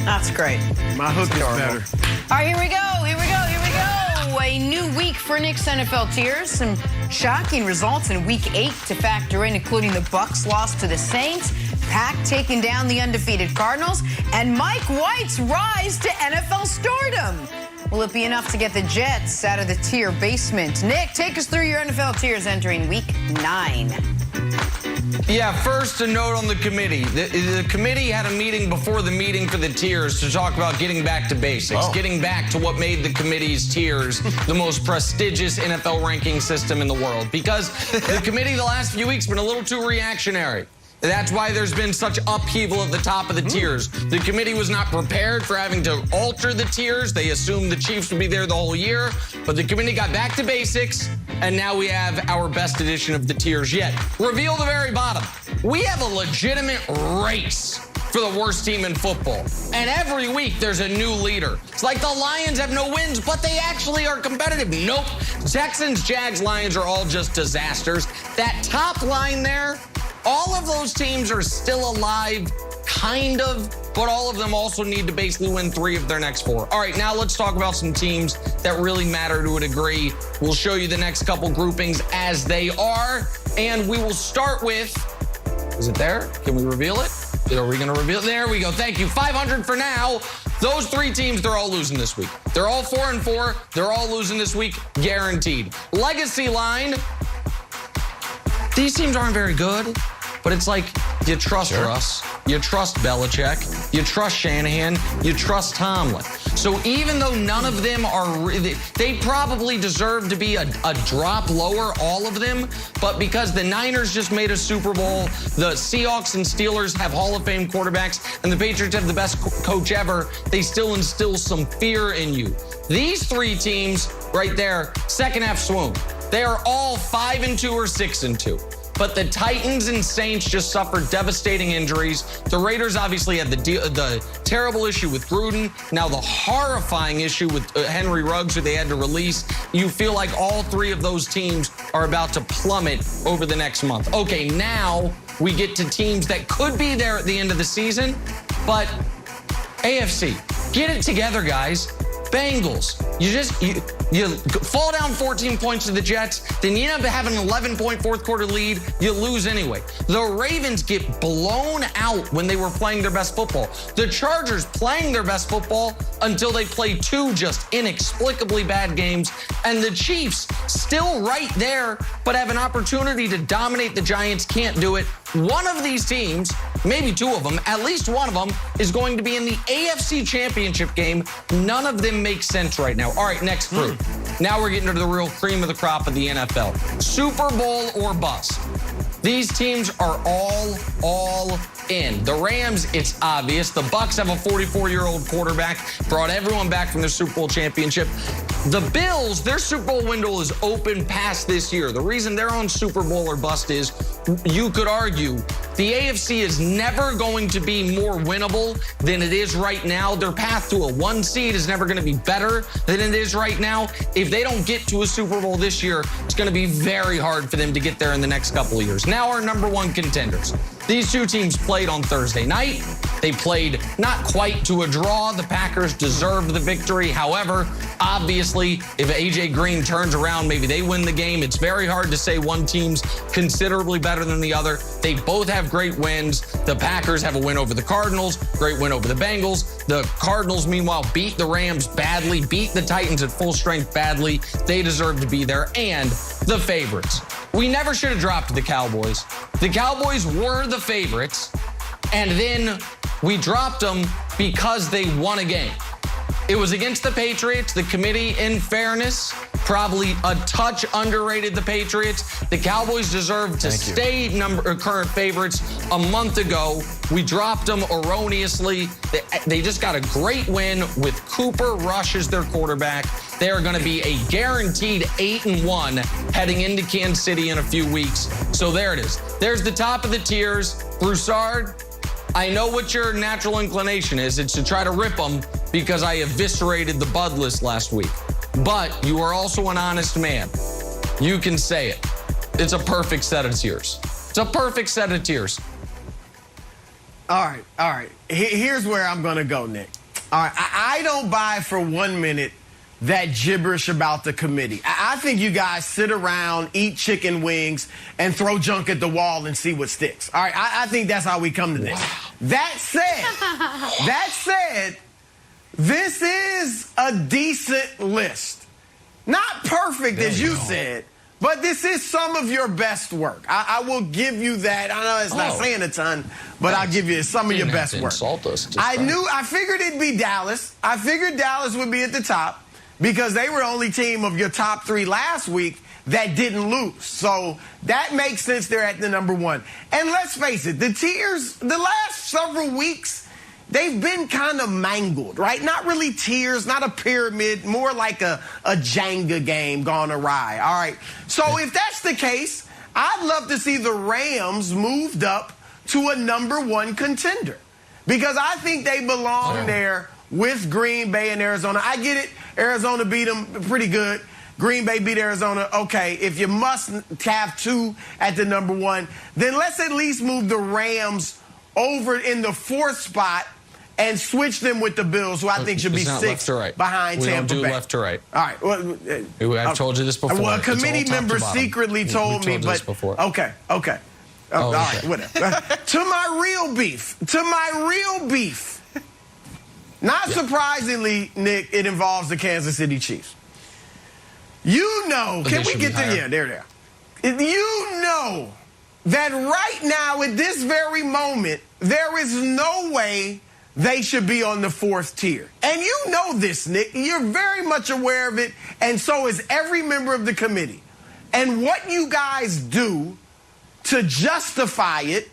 That's great. My hook is better. All right, here we go. A new week for Nick's NFL tiers. Some shocking results in Week 8 to factor in, including the Bucs loss to the Saints, Pack taking down the undefeated Cardinals, and Mike White's rise to NFL stardom. Will it be enough to get the Jets out of the tier basement? Nick, take us through your NFL tiers entering Week 9. Yeah, first a note on the committee. The committee had a meeting before the meeting for the tiers to talk about getting back to basics, getting back to what made the committee's tiers the most prestigious NFL ranking system in the world. Because the committee the last few weeks been a little too reactionary. That's why there's been such upheaval at the top of the tiers. The committee was not prepared for having to alter the tiers. They assumed the Chiefs would be there the whole year. But the committee got back to basics, and now we have our best edition of the tiers yet. Reveal the very bottom. We have a legitimate race for the worst team in football. And every week there's a new leader. It's like the Lions have no wins, but they actually are competitive. Nope. Texans, Jags, Lions are all just disasters. That top line there, all of those teams are still alive, kind of, but all of them also need to basically win 3 of their next 4. All right, now let's talk about some teams that really matter to a degree. We'll show you the next couple groupings as they are, and we will start with, is it there? Can we reveal it? Are we going to reveal it? There we go. Thank you. 500 for now. Those 3 teams, they're all losing this week. They're all 4-4. They're all losing this week, guaranteed. Legacy line. These teams aren't very good. But it's like, you trust Russ, you trust Belichick, you trust Shanahan, you trust Tomlin. So even though none of them are, they probably deserve to be a drop lower, all of them. But because the Niners just made a Super Bowl, the Seahawks and Steelers have Hall of Fame quarterbacks, and the Patriots have the best coach ever, they still instill some fear in you. These 3 teams right there, second half swoon. They are all 5-2 or 6-2. But the Titans and Saints just suffered devastating injuries. The Raiders obviously had the terrible issue with Gruden. Now the horrifying issue with Henry Ruggs, who they had to release. You feel like all 3 of those teams are about to plummet over the next month. Okay, now we get to teams that could be there at the end of the season. But AFC, get it together, guys. Bengals, you fall down 14 points to the Jets, then you end up having an 11-point fourth-quarter lead, you lose anyway. The Ravens get blown out when they were playing their best football. The Chargers playing their best football until they play 2 just inexplicably bad games. And the Chiefs still right there, but have an opportunity to dominate the Giants, can't do it. One of these teams, maybe 2 of them, at least one of them, is going to be in the AFC Championship game. None of them make sense right now. All right, next group. Now we're getting to the real cream of the crop of the NFL. Super Bowl or bust. These teams are all in. The Rams, it's obvious. The Bucs have a 44-year-old quarterback, brought everyone back from the Super Bowl championship. The Bills, their Super Bowl window is open past this year. The reason they're on Super Bowl or bust is, you could argue, the AFC is never going to be more winnable than it is right now. Their path to a 1 seed is never going to be better than it is right now. If they don't get to a Super Bowl this year, it's going to be very hard for them to get there in the next couple of years. Now our number 1 contenders. These 2 teams played on Thursday night. They played not quite to a draw. The Packers deserved the victory. However, obviously, if A.J. Green turns around, maybe they win the game. It's very hard to say one team's considerably better than the other. They both have great wins. The Packers have a win over the Cardinals, great win over the Bengals. The Cardinals, meanwhile, beat the Rams badly, beat the Titans at full strength badly. They deserve to be there. And the favorites. We never should have dropped the Cowboys. The Cowboys were the favorites, and then we dropped them because they won a game. It was against the Patriots. The committee, in fairness, probably a touch underrated the Patriots. The Cowboys deserve to stay current favorites a month ago. We dropped them erroneously. They just got a great win with Cooper Rush as their quarterback. They are going to be a guaranteed 8-1 heading into Kansas City in a few weeks. So there it is. There's the top of the tiers. Broussard, I know what your natural inclination is. It's to try to rip them because I eviscerated the Bud list last week. But you are also an honest man. You can say it. It's a perfect set of tiers. It's a perfect set of tiers. All right. here's where I'm going to go, Nick. All right, I don't buy for 1 minute that gibberish about the committee. I think you guys sit around, eat chicken wings, and throw junk at the wall and see what sticks. All right, I think that's how we come to this. Wow. That said, this is a decent list. Not perfect, as you said, but this is some of your best work. I will give you that. I know it's not saying a ton, but I'll give you some of your best work. Insult us. I figured it'd be Dallas. I figured Dallas would be at the top because they were the only team of your top 3 last week that didn't lose. So that makes sense. They're at the number 1. And let's face it, the tiers, the last several weeks, they've been kind of mangled, right? Not really tiers, not a pyramid, more like a Jenga game gone awry. All right. So if that's the case, I'd love to see the Rams moved up to a number 1 contender because I think they belong there with Green Bay and Arizona. I get it. Arizona beat them pretty good. Green Bay beat Arizona. Okay, if you must have 2 at the number 1, then let's at least move the Rams over in the 4th spot and switch them with the Bills, who I think should be 6th behind Tampa Bay. We don't do left to right. All right. Well, I've told you this before. Well, a committee member secretly told me, but okay. All right, whatever. To my real beef. Not surprisingly, Nick, it involves the Kansas City Chiefs. You know, can we get there? Yeah, there. You know that right now, at this very moment, there is no way they should be on the 4th tier. And you know this, Nick. You're very much aware of it, and so is every member of the committee. And what you guys do to justify it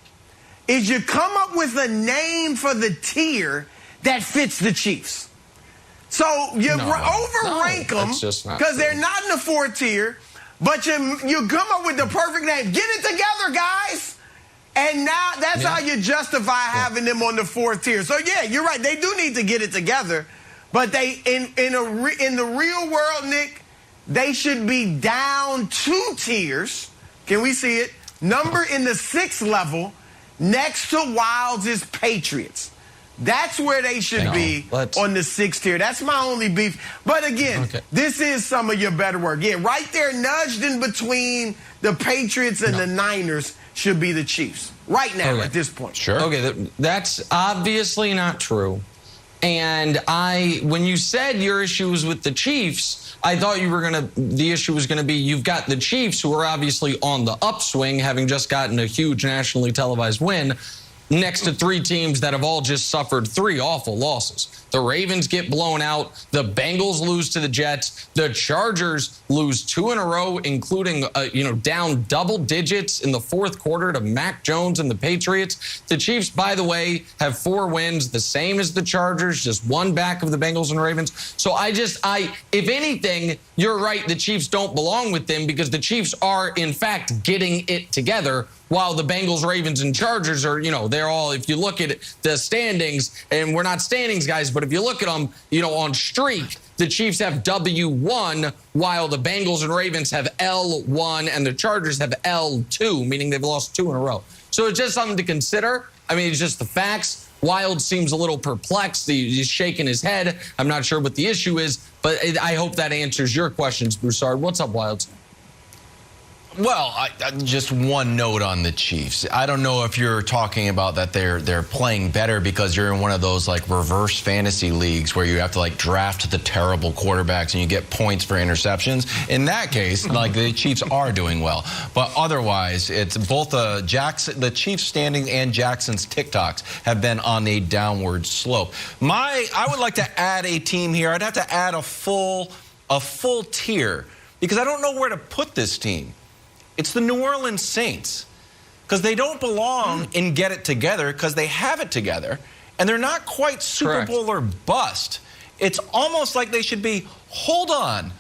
is you come up with a name for the tier that fits the Chiefs. So you overrank them because they're not in the 4th tier, but you come up with the perfect name. Get it together, guys. And now that's how you justify having them on the 4th tier. So, yeah, you're right. They do need to get it together. But they in the real world, Nick, they should be down 2 tiers. Can we see it? Number in the 6th level next to Wilds is Patriots. That's where they should be on the 6th tier. That's my only beef. But again, this is some of your better work. Yeah, right there, nudged in between the Patriots and the Niners should be the Chiefs. Right now, at this point. Sure. Okay, that's obviously not true. And when you said your issue was with the Chiefs, I thought the issue was gonna be you've got the Chiefs who are obviously on the upswing, having just gotten a huge nationally televised win, next to 3 teams that have all just suffered 3 awful losses. The Ravens get blown out. The Bengals lose to the Jets. The Chargers lose 2 in a row, including, down double digits in the 4th quarter to Mac Jones and the Patriots. The Chiefs, by the way, have 4 wins, the same as the Chargers, just 1 back of the Bengals and Ravens. So if anything, you're right, the Chiefs don't belong with them because the Chiefs are, in fact, getting it together while the Bengals, Ravens, and Chargers are, they're all, if you look at the standings, and we're not standings guys, but if you look at them, on streak, the Chiefs have W1, while the Bengals and Ravens have L1, and the Chargers have L2, meaning they've lost 2 in a row. So it's just something to consider. I mean, it's just the facts. Wild seems a little perplexed. He's shaking his head. I'm not sure what the issue is, but I hope that answers your questions, Broussard. What's up, Wilds? Well, just one note on the Chiefs. I don't know if you're talking about that they're playing better because you're in one of those reverse fantasy leagues where you have to draft the terrible quarterbacks and you get points for interceptions. In that case, the Chiefs are doing well. But otherwise, it's both the Chiefs standing and Jackson's TikToks have been on a downward slope. I would like to add a team here. I'd have to add a full tier because I don't know where to put this team. It's the New Orleans Saints because they don't belong in Get It Together because they have it together, and they're not quite Super Bowl or bust. It's almost like they should be, hold on,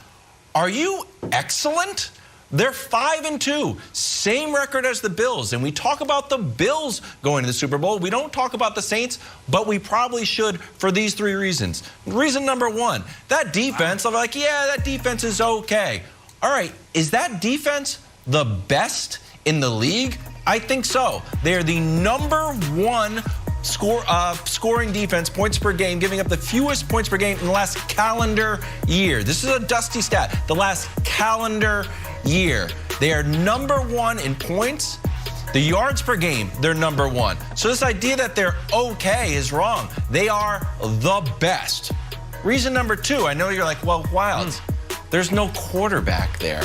are you excellent? They're 5-2, same record as the Bills, and we talk about the Bills going to the Super Bowl. We don't talk about the Saints, but we probably should for these 3 reasons. Reason number 1, that defense, I'm like, yeah, that defense is okay. All right, is that defense the best in the league? I think so. They're the number 1 scoring defense, points per game, giving up the fewest points per game in the last calendar year. This is a dusty stat. The last calendar year. They are #1 in points. The yards per game, they're #1. So this idea that they're okay is wrong. They are the best. Reason number 2, I know you're like, well, Wilds, there's no quarterback there.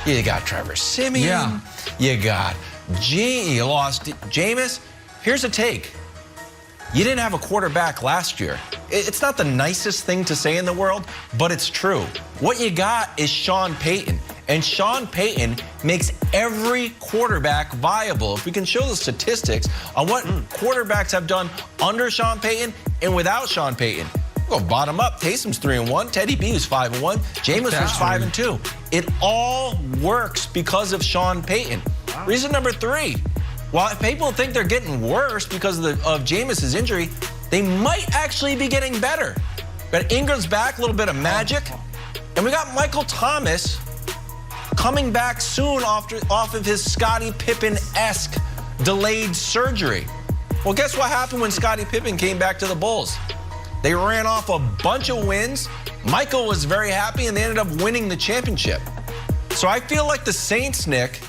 You got Trevor Siemian. You got you lost Jameis. Here's a take. You didn't have a quarterback last year. It's not the nicest thing to say in the world, but it's true. What you got is Sean Payton. And Sean Payton makes every quarterback viable. If we can show the statistics on what quarterbacks have done under Sean Payton and without Sean Payton. We'll go bottom up. Taysom's 3-1. Teddy B was 5-1. Jameis was 5-2. It all works because of Sean Payton. Wow. Reason number 3. While people think they're getting worse because of Jameis's injury, they might actually be getting better. But Ingram's back, a little bit of magic. And we got Michael Thomas coming back soon off of his Scottie Pippen-esque delayed surgery. Well, guess what happened when Scottie Pippen came back to the Bulls? They ran off a bunch of wins. Michael was very happy, and they ended up winning the championship. So I feel like the Saints, Nick,